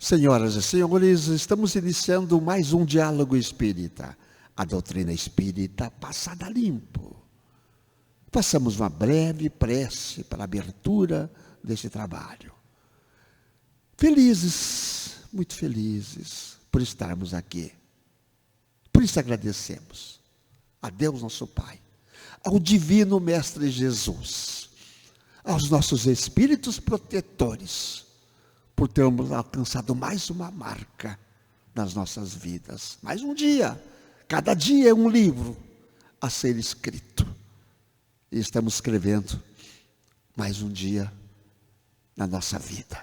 Senhoras e senhores, estamos iniciando mais um diálogo espírita. A doutrina espírita passada limpo. Façamos uma breve prece para a abertura deste trabalho. Felizes, muito felizes por estarmos aqui. Por isso agradecemos a Deus nosso Pai, ao Divino Mestre Jesus, aos nossos espíritos protetores, por termos alcançado mais uma marca nas nossas vidas. Mais um dia, cada dia é um livro a ser escrito. E estamos escrevendo mais um dia na nossa vida.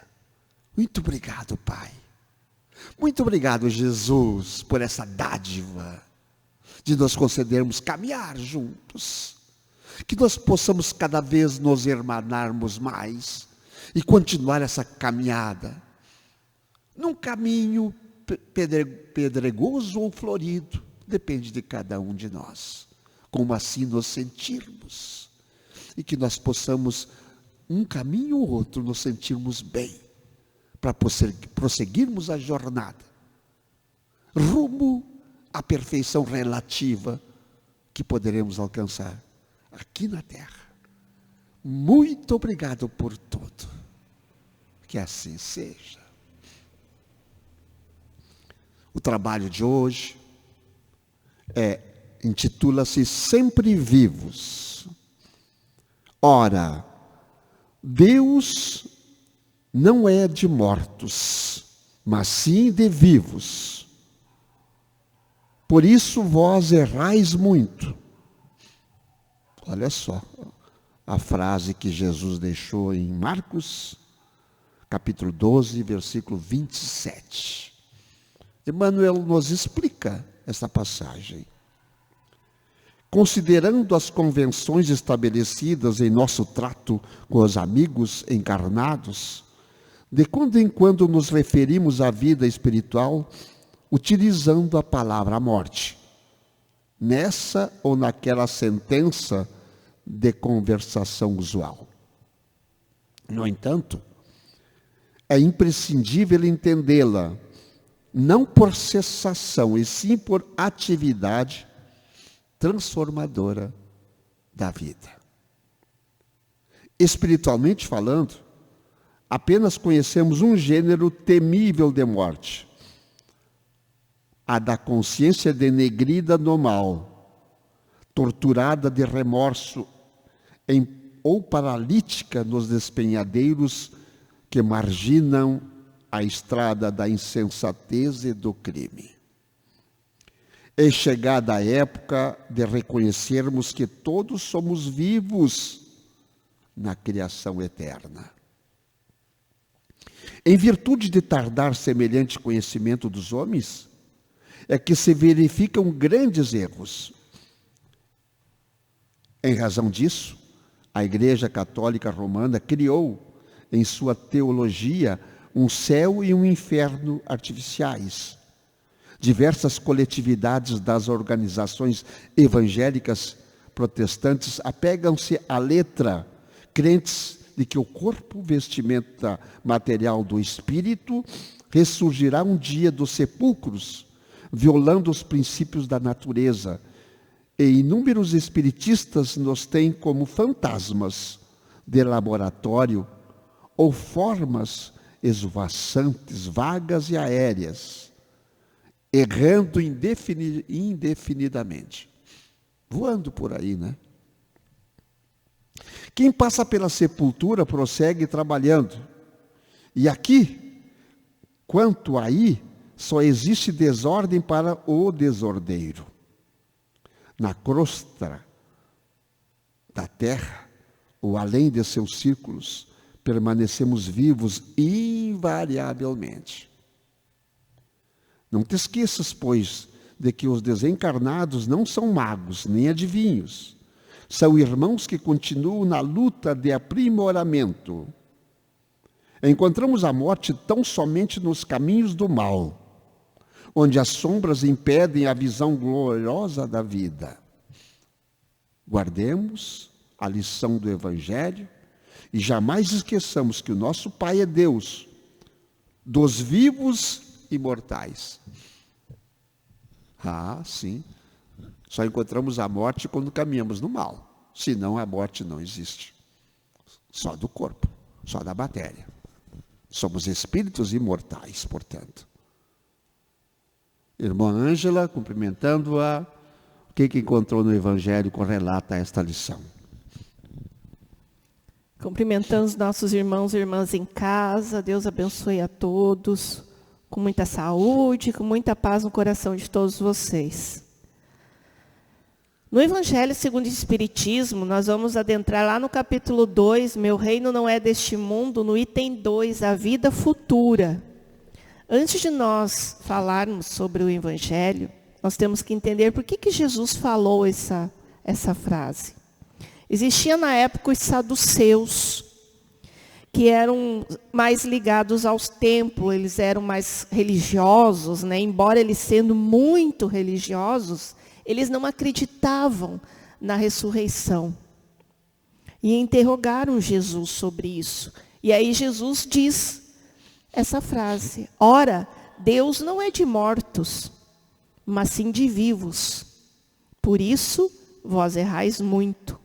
Muito obrigado, Pai. Muito obrigado, Jesus, por essa dádiva de nos concedermos caminhar juntos. Que nós possamos cada vez nos irmanarmos mais e continuar essa caminhada num caminho pedregoso ou florido, depende de cada um de nós, como assim nos sentirmos, e que nós possamos, um caminho ou outro, nos sentirmos bem, para prosseguirmos a jornada, rumo à perfeição relativa que poderemos alcançar aqui na Terra. Muito obrigado por tudo. Que assim seja. O trabalho de hoje intitula-se Sempre Vivos. Ora, Deus não é de mortos, mas sim de vivos. Por isso vós errais muito. Olha só a frase que Jesus deixou em Marcos, capítulo 12, versículo 27. Emmanuel nos explica essa passagem. Considerando as convenções estabelecidas em nosso trato com os amigos encarnados, de quando em quando nos referimos à vida espiritual utilizando a palavra morte, nessa ou naquela sentença de conversação usual. No entanto, é imprescindível entendê-la, não por cessação, e sim por atividade transformadora da vida. Espiritualmente falando, apenas conhecemos um gênero temível de morte, a da consciência denegrida no mal, torturada de remorso ou paralítica nos despenhadeiros que marginam a estrada da insensatez e do crime. É chegada a época de reconhecermos que todos somos vivos na criação eterna. Em virtude de tardar semelhante conhecimento dos homens, é que se verificam grandes erros. Em razão disso, a Igreja Católica Romana criou, em sua teologia, um céu e um inferno artificiais. Diversas coletividades das organizações evangélicas protestantes apegam-se à letra, crentes de que o corpo, vestimenta material do espírito, ressurgirá um dia dos sepulcros, violando os princípios da natureza. E inúmeros espiritistas nos têm como fantasmas de laboratório ou formas esvoaçantes, vagas e aéreas, errando indefinidamente, voando por aí, né? Quem passa pela sepultura prossegue trabalhando. E aqui, quanto aí, só existe desordem para o desordeiro. Na crosta da terra, ou além de seus círculos, permanecemos vivos invariavelmente. Não te esqueças, pois, de que os desencarnados não são magos, nem adivinhos. São irmãos que continuam na luta de aprimoramento. Encontramos a morte tão somente nos caminhos do mal, onde as sombras impedem a visão gloriosa da vida. Guardemos a lição do Evangelho e jamais esqueçamos que o nosso Pai é Deus, dos vivos e mortais. Ah, sim. Só encontramos a morte quando caminhamos no mal. Senão a morte não existe. Só do corpo, só da matéria. Somos espíritos imortais, portanto. Irmã Ângela, cumprimentando-a, o que encontrou no Evangelho correlata a esta lição? Cumprimentando os nossos irmãos e irmãs em casa, Deus abençoe a todos, com muita saúde, com muita paz no coração de todos vocês. No Evangelho segundo o Espiritismo, nós vamos adentrar lá no capítulo 2, Meu reino não é deste mundo, no item 2, a vida futura. Antes de nós falarmos sobre o Evangelho, nós temos que entender por que Jesus falou essa frase. Existia na época os saduceus, que eram mais ligados aos templos, eles eram mais religiosos, né? Embora eles sendo muito religiosos, eles não acreditavam na ressurreição. E interrogaram Jesus sobre isso. E aí Jesus diz essa frase: ora, Deus não é de mortos, mas sim de vivos. Por isso, vós errais muito.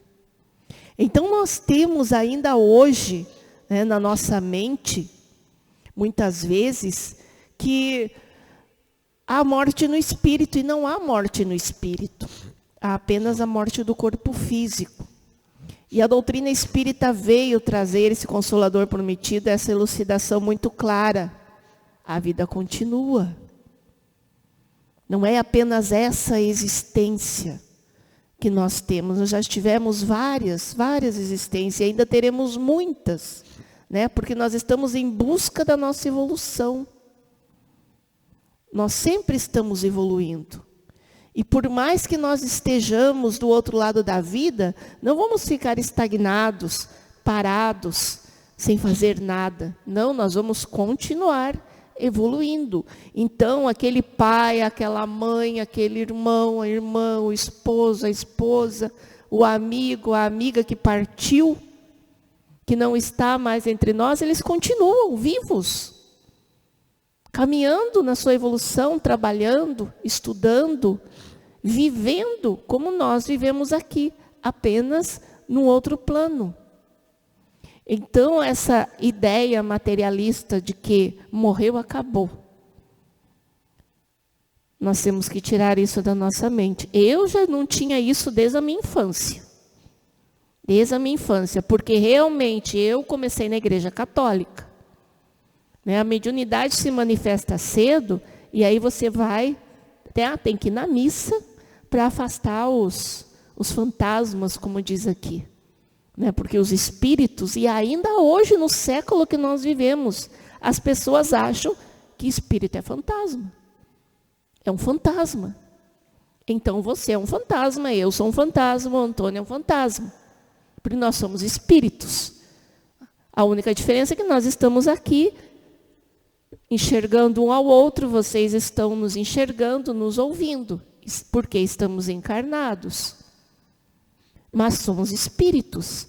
Então nós temos ainda hoje, né, na nossa mente, muitas vezes, que há morte no espírito, e não há morte no espírito. Há apenas a morte do corpo físico. E a doutrina espírita veio trazer esse Consolador prometido, essa elucidação muito clara. A vida continua. Não é apenas essa existência que nós temos. Nós já tivemos várias existências, e ainda teremos muitas, né? Porque nós estamos em busca da nossa evolução. Nós sempre estamos evoluindo. E por mais que nós estejamos do outro lado da vida, não vamos ficar estagnados, parados, sem fazer nada. Não, nós vamos continuar evoluindo. Então, aquele pai, aquela mãe, aquele irmão, a irmã, o esposo, a esposa, o amigo, a amiga que partiu, que não está mais entre nós, eles continuam vivos, caminhando na sua evolução, trabalhando, estudando, vivendo como nós vivemos aqui, apenas num outro plano. Então, essa ideia materialista de que morreu, acabou. Nós temos que tirar isso da nossa mente. Eu já não tinha isso desde a minha infância. Desde a minha infância, porque realmente eu comecei na igreja católica. A mediunidade se manifesta cedo, e aí você vai, tem que ir na missa para afastar os fantasmas, como diz aqui. Porque os espíritos, e ainda hoje, no século que nós vivemos, as pessoas acham que espírito é fantasma. É um fantasma. Então você é um fantasma, eu sou um fantasma, o Antônio é um fantasma. Porque nós somos espíritos. A única diferença é que nós estamos aqui enxergando um ao outro, vocês estão nos enxergando, nos ouvindo, porque estamos encarnados. Mas somos espíritos.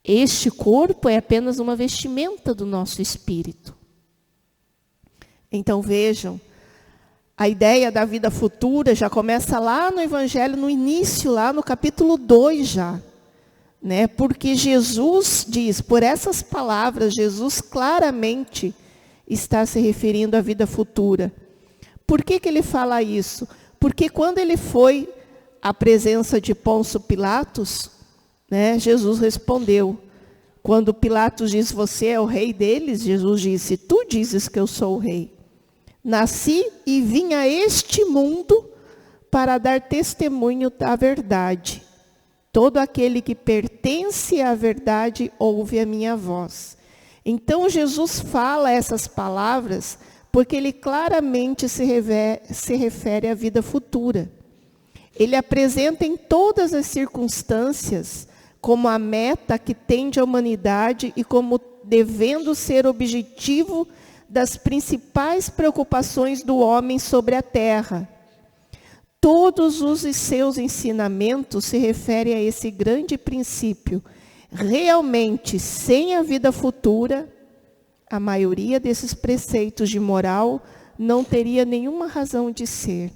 Este corpo é apenas uma vestimenta do nosso espírito. Então vejam, a ideia da vida futura já começa lá no Evangelho, no início, lá no capítulo 2 já. Porque Jesus diz, por essas palavras, Jesus claramente está se referindo à vida futura. Por que ele fala isso? Porque quando ele foi à presença de Pôncio Pilatos, Jesus respondeu. Quando Pilatos diz, você é o rei deles, Jesus disse, tu dizes que eu sou o rei. Nasci e vim a este mundo para dar testemunho da verdade. Todo aquele que pertence à verdade ouve a minha voz. Então Jesus fala essas palavras porque ele claramente se refere à vida futura. Ele apresenta em todas as circunstâncias como a meta que tende a humanidade e como devendo ser objetivo das principais preocupações do homem sobre a terra. Todos os seus ensinamentos se referem a esse grande princípio. Realmente, sem a vida futura, a maioria desses preceitos de moral não teria nenhuma razão de ser.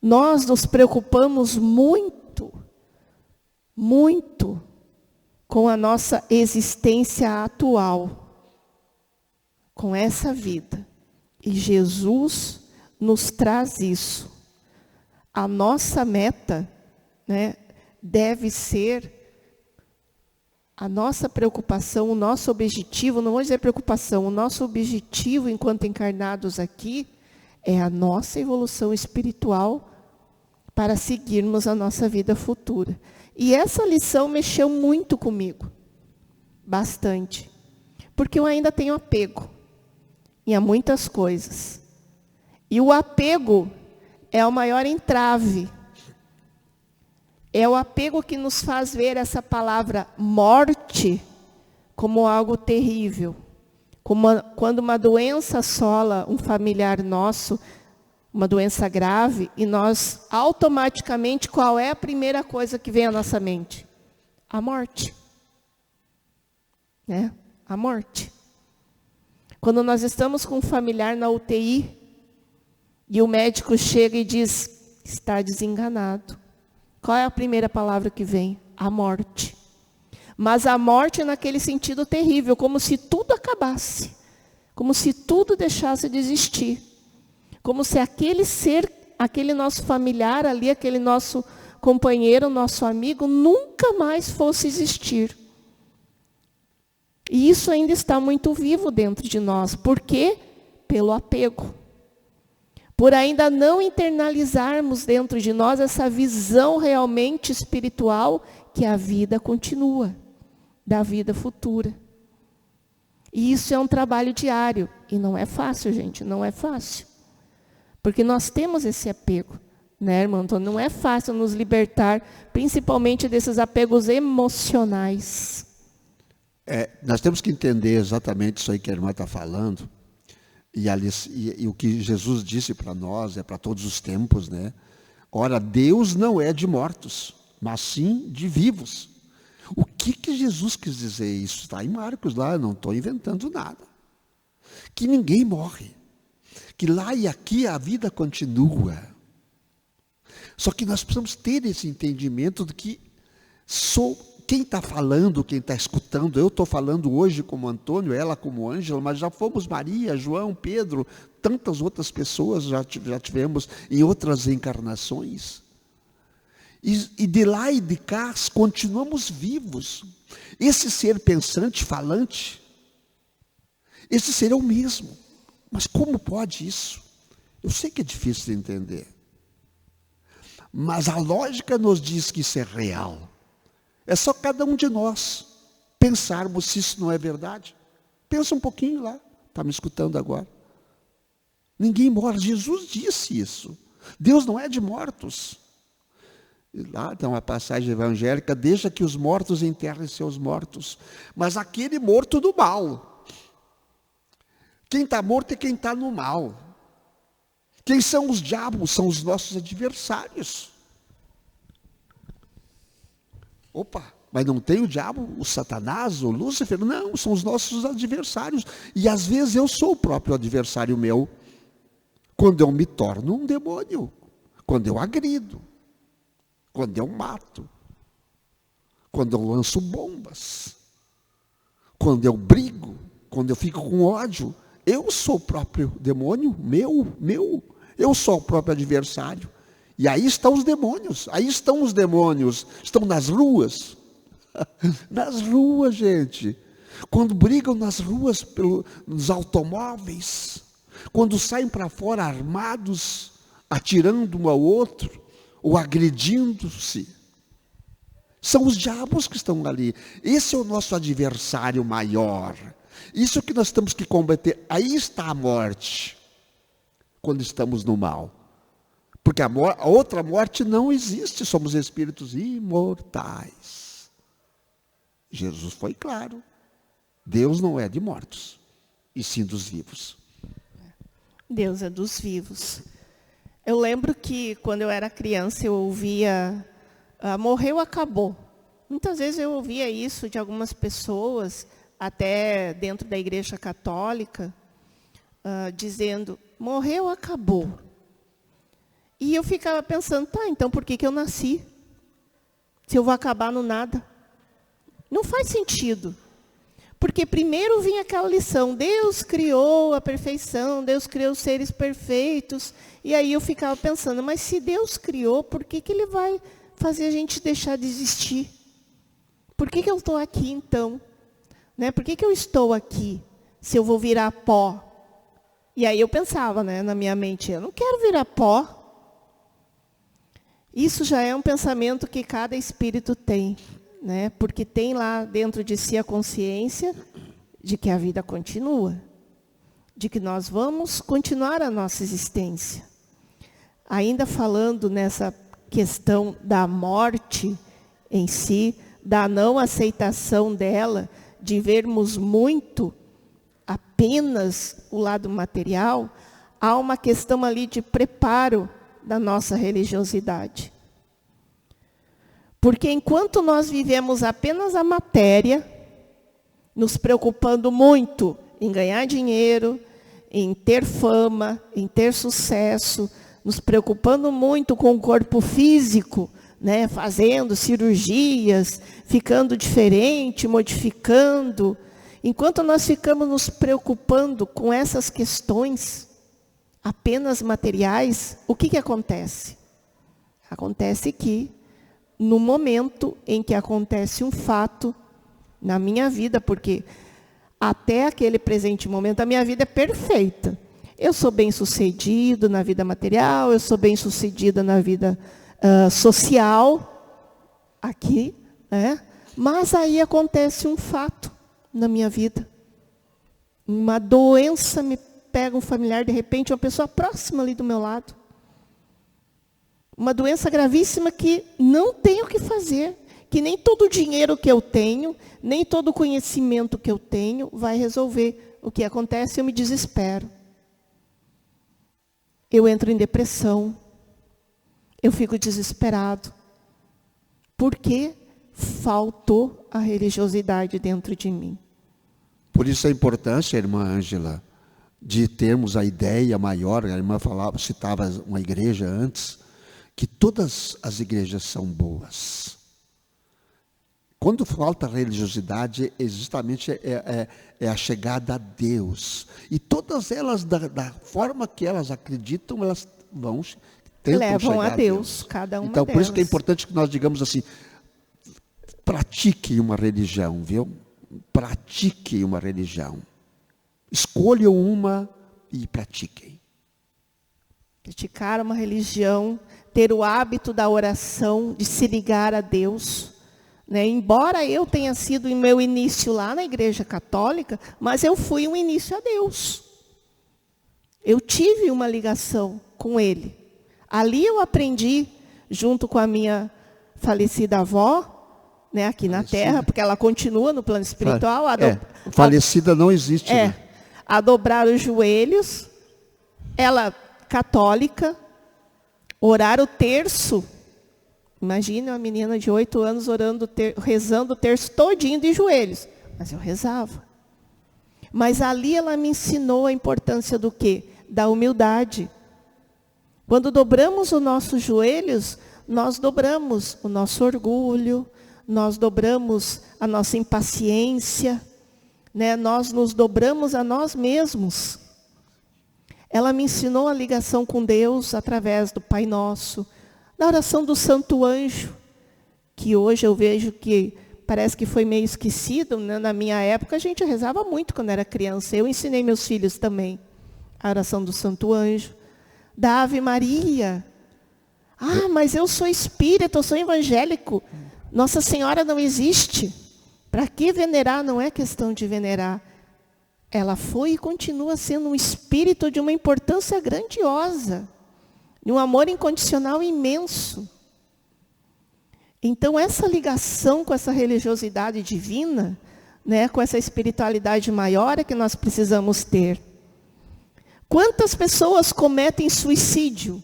Nós nos preocupamos muito, muito com a nossa existência atual, com essa vida. E Jesus nos traz isso. A nossa meta, né, deve ser a nossa preocupação, o nosso objetivo, não vou dizer preocupação, o nosso objetivo enquanto encarnados aqui é a nossa evolução espiritual para seguirmos a nossa vida futura. E essa lição mexeu muito comigo, bastante, porque eu ainda tenho apego em muitas coisas. E o apego é o maior entrave. É o apego que nos faz ver essa palavra morte como algo terrível. Quando uma doença assola um familiar nosso, uma doença grave, e nós automaticamente, qual é a primeira coisa que vem à nossa mente? A morte. Né? A morte. Quando nós estamos com um familiar na UTI, e o médico chega e diz, está desenganado. Qual é a primeira palavra que vem? A morte. Mas a morte naquele sentido terrível, como se tudo acabasse. Como se tudo deixasse de existir. Como se aquele ser, aquele nosso familiar ali, aquele nosso companheiro, nosso amigo, nunca mais fosse existir. E isso ainda está muito vivo dentro de nós. Por quê? Pelo apego. Por ainda não internalizarmos dentro de nós essa visão realmente espiritual que a vida continua, da vida futura. E isso é um trabalho diário. E não é fácil, gente, não é fácil. Porque nós temos esse apego, né, irmão? Então não é fácil nos libertar, principalmente desses apegos emocionais. Nós temos que entender exatamente isso aí que a irmã está falando. E o que Jesus disse para nós, é para todos os tempos, né? Ora, Deus não é de mortos, mas sim de vivos. O que Jesus quis dizer? Isso está em Marcos lá, eu não estou inventando nada. Que ninguém morre. Que lá e aqui a vida continua. Só que nós precisamos ter esse entendimento de que quem está falando, quem está escutando, eu estou falando hoje como Antônio, ela como Ângela, mas já fomos Maria, João, Pedro, tantas outras pessoas já tivemos em outras encarnações. E de lá e de cá continuamos vivos. Esse ser pensante, falante, esse ser é o mesmo. Mas como pode isso? Eu sei que é difícil de entender. Mas a lógica nos diz que isso é real. É só cada um de nós pensarmos se isso não é verdade. Pensa um pouquinho lá. Está me escutando agora? Ninguém morre. Jesus disse isso. Deus não é de mortos. E lá tem uma passagem evangélica, deixa que os mortos enterrem seus mortos. Mas aquele morto do mal. Quem está morto é quem está no mal. Quem são os diabos? São os nossos adversários. Opa, mas não tem o diabo, o Satanás, o Lúcifer? Não, são os nossos adversários. E às vezes eu sou o próprio adversário meu. Quando eu me torno um demônio. Quando eu agrido. Quando eu mato. Quando eu lanço bombas. Quando eu brigo. Quando eu fico com ódio. Eu sou o próprio demônio, meu. Eu sou o próprio adversário. E aí estão os demônios. Estão nas ruas. Nas ruas, gente. Quando brigam nas ruas, nos automóveis. Quando saem para fora armados, atirando um ao outro, ou agredindo-se. São os diabos que estão ali. Esse é o nosso adversário maior. Isso que nós temos que combater. Aí está a morte. Quando estamos no mal. Porque a outra morte não existe. Somos espíritos imortais. Jesus foi claro. Deus não é de mortos. E sim dos vivos. Deus é dos vivos. Eu lembro que quando eu era criança eu ouvia, morreu, acabou. Muitas vezes eu ouvia isso de algumas pessoas, até dentro da Igreja Católica, dizendo, morreu, acabou. E eu ficava pensando, tá, então por que eu nasci? Se eu vou acabar no nada. Não faz sentido. Porque primeiro vinha aquela lição, Deus criou a perfeição, Deus criou os seres perfeitos. E aí eu ficava pensando, mas se Deus criou, por que Ele vai fazer a gente deixar de existir? Por que eu estou aqui então? Né? Por que eu estou aqui, se eu vou virar pó? E aí eu pensava, né, na minha mente, eu não quero virar pó. Isso já é um pensamento que cada espírito tem, né? Porque tem lá dentro de si a consciência de que a vida continua, de que nós vamos continuar a nossa existência. Ainda falando nessa questão da morte em si, da não aceitação dela, de vermos muito apenas o lado material, há uma questão ali de preparo da nossa religiosidade. Porque enquanto nós vivemos apenas a matéria, nos preocupando muito em ganhar dinheiro, em ter fama, em ter sucesso, nos preocupando muito com o corpo físico, né, fazendo cirurgias, ficando diferente, modificando. Enquanto nós ficamos nos preocupando com essas questões apenas materiais, o que acontece? Acontece que, no momento em que acontece um fato na minha vida, porque até aquele presente momento a minha vida é perfeita. Eu sou bem-sucedido na vida material, eu sou bem-sucedida na vida social, aqui, né? Mas aí acontece um fato na minha vida. Uma doença me pega, um familiar, de repente, uma pessoa próxima ali do meu lado. Uma doença gravíssima que não tenho o que fazer, que nem todo o dinheiro que eu tenho, nem todo o conhecimento que eu tenho vai resolver. O que acontece, eu me desespero. Eu entro em depressão. Eu fico desesperado. Porque faltou a religiosidade dentro de mim. Por isso a importância, irmã Ângela, de termos a ideia maior, a irmã citava uma igreja antes, que todas as igrejas são boas. Quando falta religiosidade, justamente é a chegada a Deus. E todas elas, da forma que elas acreditam, elas tentam levam chegar a Deus, cada uma então, delas. por isso que é importante que nós digamos assim, pratique uma religião, viu? Pratique uma religião. Escolham uma e pratiquem. Praticar uma religião, ter o hábito da oração, de se ligar a Deus. Né? Embora eu tenha sido em meu início lá na Igreja Católica, mas eu fui um início a Deus. Eu tive uma ligação com Ele. Ali eu aprendi, junto com a minha falecida avó, né, aqui na Terra, porque ela continua no plano espiritual. Falecida não existe. Né? A dobrar os joelhos, ela católica, orar o terço. Imagine uma menina de 8 anos rezando o terço todinho de joelhos. Mas eu rezava. Mas ali ela me ensinou a importância do quê? Da humildade. Quando dobramos os nossos joelhos, nós dobramos o nosso orgulho, nós dobramos a nossa impaciência, né? Nós nos dobramos a nós mesmos. Ela me ensinou a ligação com Deus através do Pai Nosso, da oração do Santo Anjo, que hoje eu vejo que parece que foi meio esquecido, né? Na minha época a gente rezava muito quando era criança. Eu ensinei meus filhos também a oração do Santo Anjo, da Ave Maria. Ah, mas eu sou espírita, eu sou evangélico. Nossa Senhora não existe. Para que venerar? Não é questão de venerar. Ela foi e continua sendo um espírito de uma importância grandiosa, de um amor incondicional imenso. Então, essa ligação com essa religiosidade divina, né, com essa espiritualidade maior é que nós precisamos ter. Quantas pessoas cometem suicídio?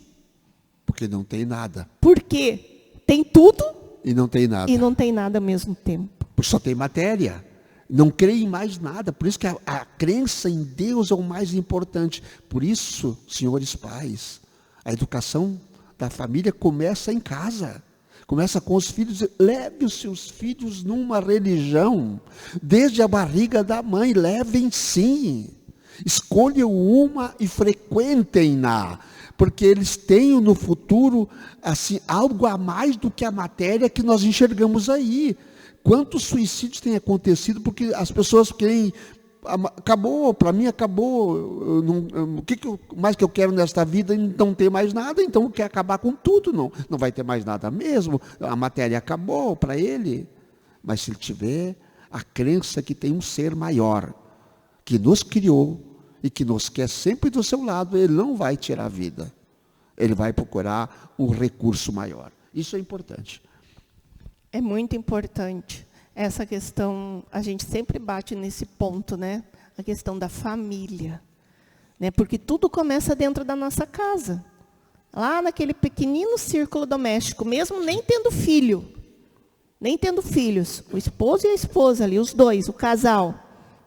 Porque não tem nada. Porque tem tudo e não tem nada. E não tem nada ao mesmo tempo. Porque só tem matéria. Não creem em mais nada. Por isso que a crença em Deus é o mais importante. Por isso, senhores pais, a educação da família começa em casa. Começa com os filhos. Leve os seus filhos numa religião. Desde a barriga da mãe, levem sim. Escolham uma e frequentem-na. Porque eles têm no futuro assim, algo a mais do que a matéria que nós enxergamos aí. Quantos suicídios têm acontecido porque as pessoas querem, acabou, para mim acabou, o que mais que eu quero nesta vida? Não ter mais nada, então quer acabar com tudo, não vai ter mais nada mesmo, a matéria acabou para ele. Mas se ele tiver a crença que tem um ser maior, que nos criou e que nos quer sempre do seu lado, ele não vai tirar a vida, ele vai procurar um recurso maior. Isso é importante. É muito importante essa questão, a gente sempre bate nesse ponto, né? A questão da família, né? Porque tudo começa dentro da nossa casa, lá naquele pequenino círculo doméstico, mesmo nem tendo filho, nem tendo filhos, o esposo e a esposa ali, os dois, o casal,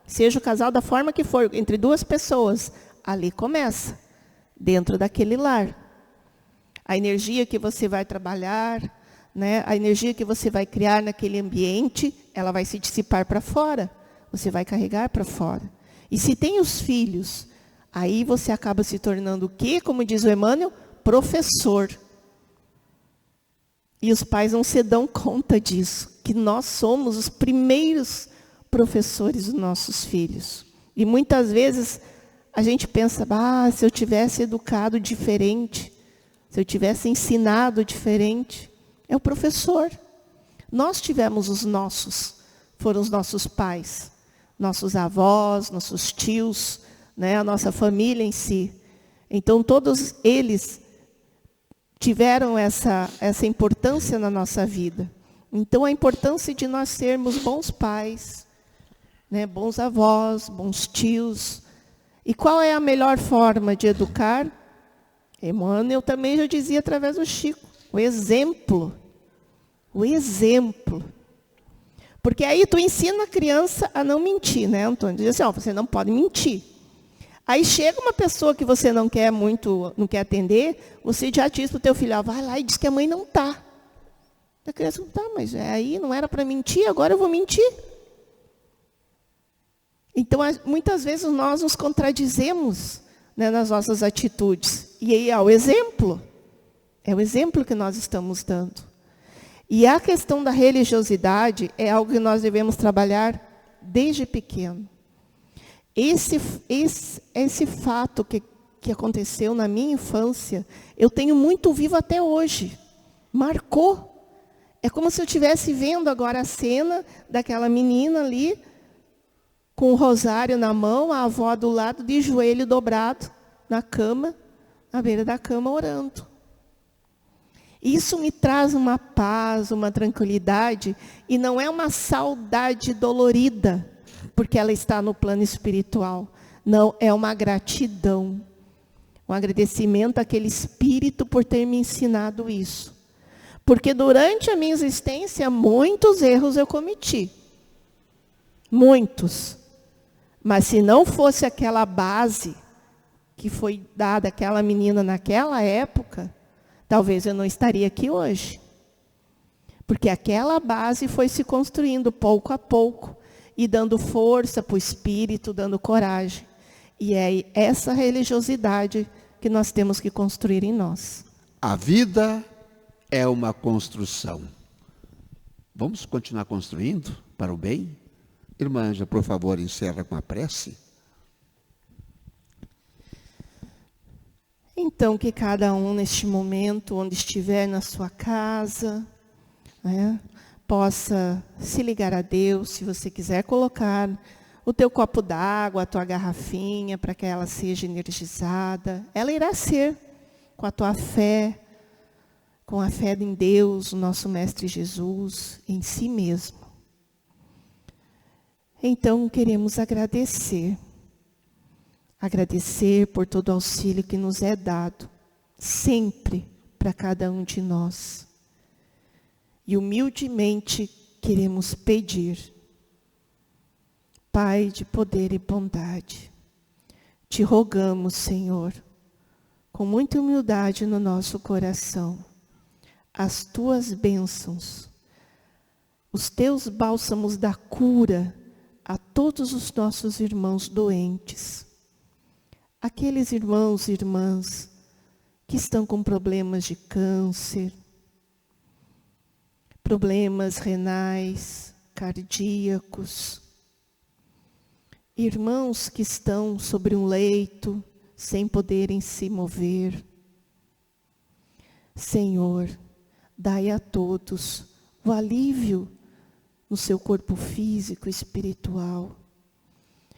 seja o casal da forma que for, entre duas pessoas, ali começa, dentro daquele lar. A energia que você vai trabalhar, né? A energia que você vai criar naquele ambiente, ela vai se dissipar para fora. Você vai carregar para fora. E se tem os filhos, aí você acaba se tornando o quê? Como diz o Emmanuel, professor. E os pais não se dão conta disso, que nós somos os primeiros professores dos nossos filhos. E muitas vezes a gente pensa, se eu tivesse educado diferente, se eu tivesse ensinado diferente. É o professor. Nós tivemos os nossos, foram os nossos pais, nossos avós, nossos tios, né, a nossa família em si. Então, todos eles tiveram essa importância na nossa vida. Então, a importância de nós sermos bons pais, né, bons avós, bons tios. E qual é a melhor forma de educar? Emmanuel também já dizia através do Chico. O exemplo. O exemplo. Porque aí tu ensina a criança a não mentir, né, Antônio? Diz assim, você não pode mentir. Aí chega uma pessoa que você não quer atender, você já diz para o teu filho, vai lá e diz que a mãe não está. A criança não está, mas aí não era para mentir, agora eu vou mentir. Então, muitas vezes nós nos contradizemos, né, nas nossas atitudes. E aí é o exemplo que nós estamos dando. E a questão da religiosidade é algo que nós devemos trabalhar desde pequeno. Esse fato que aconteceu na minha infância, eu tenho muito vivo até hoje. Marcou. É como se eu estivesse vendo agora a cena daquela menina ali, com o rosário na mão, a avó do lado, de joelho dobrado, na cama, à beira da cama, orando. Isso me traz uma paz, uma tranquilidade, e não é uma saudade dolorida, porque ela está no plano espiritual. Não, é uma gratidão, um agradecimento àquele Espírito por ter me ensinado isso. Porque durante a minha existência, muitos erros eu cometi. Muitos. Mas se não fosse aquela base que foi dada àquela menina naquela época, talvez eu não estaria aqui hoje. Porque aquela base foi se construindo pouco a pouco e dando força para o espírito, dando coragem. E é essa religiosidade que nós temos que construir em nós. A vida é uma construção. Vamos continuar construindo para o bem? Irmã Ângela, por favor, encerra com a prece. Então, que cada um, neste momento, onde estiver na sua casa, né, possa se ligar a Deus, se você quiser colocar o teu copo d'água, a tua garrafinha, para que ela seja energizada. Ela irá ser com a tua fé, com a fé em Deus, o nosso Mestre Jesus, em si mesmo. Então, queremos agradecer por todo o auxílio que nos é dado, sempre para cada um de nós. E humildemente queremos pedir Pai de poder e bondade, te rogamos, Senhor, com muita humildade no nosso coração, as tuas bênçãos, os teus bálsamos da cura a todos os nossos irmãos doentes, aqueles irmãos e irmãs que estão com problemas de câncer, problemas renais, cardíacos, irmãos que estão sobre um leito, sem poderem se mover. Senhor, dai a todos o alívio no seu corpo físico e espiritual.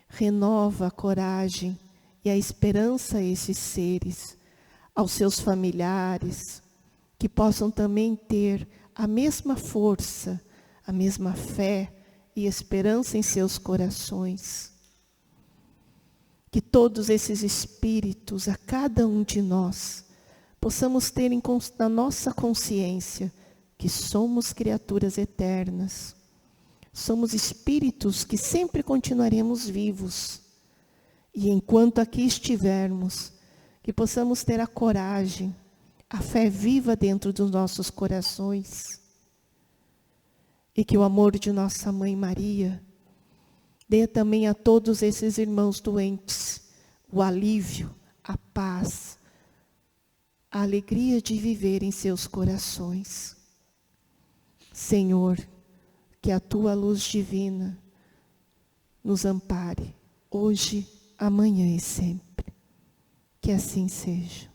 Renova a coragem e a esperança a esses seres, aos seus familiares, que possam também ter a mesma força, a mesma fé e esperança em seus corações. Que todos esses espíritos, a cada um de nós, possamos ter na nossa consciência que somos criaturas eternas. Somos espíritos que sempre continuaremos vivos. E enquanto aqui estivermos, que possamos ter a coragem, a fé viva dentro dos nossos corações. E que o amor de nossa Mãe Maria dê também a todos esses irmãos doentes o alívio, a paz, a alegria de viver em seus corações. Senhor, que a tua luz divina nos ampare, hoje, amanhã e sempre. Que assim seja.